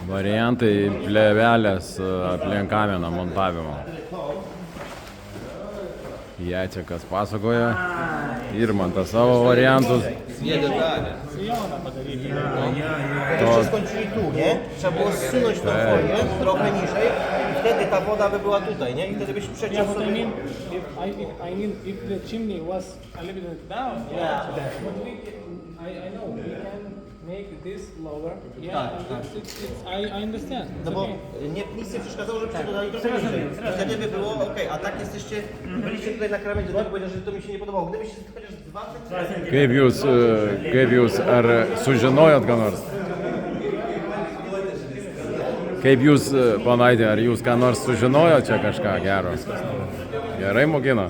Variantai plėvelės aplink kaminą montavimo. Jacekas pasakoja, Irmantas savo variantus. To się skończyli tu, nie? Trzeba było zsunąć tą folię trochę niżej i wtedy ta woda by była tutaj, nie? I wtedy byś przeciął Yeah, but sobie... I mean, if the chimney was a little bit down, yeah. But I know we can make this lower. Yeah, I understand. No It's bo okay. nic nie przeszkadzało, żebyście dodali trochę niżej. Wtedy by było ok, a tak jesteście, byliście tutaj na krawędzi, dlatego powiedział, że to mi się nie podobało. Gdybyście chociaż 2 cm... Kaip jūs ar sužinojot ką nors? Kaip jūs, panaitė, ar jūs ką nors sužinojot čia kažką gero? Gerai mokina?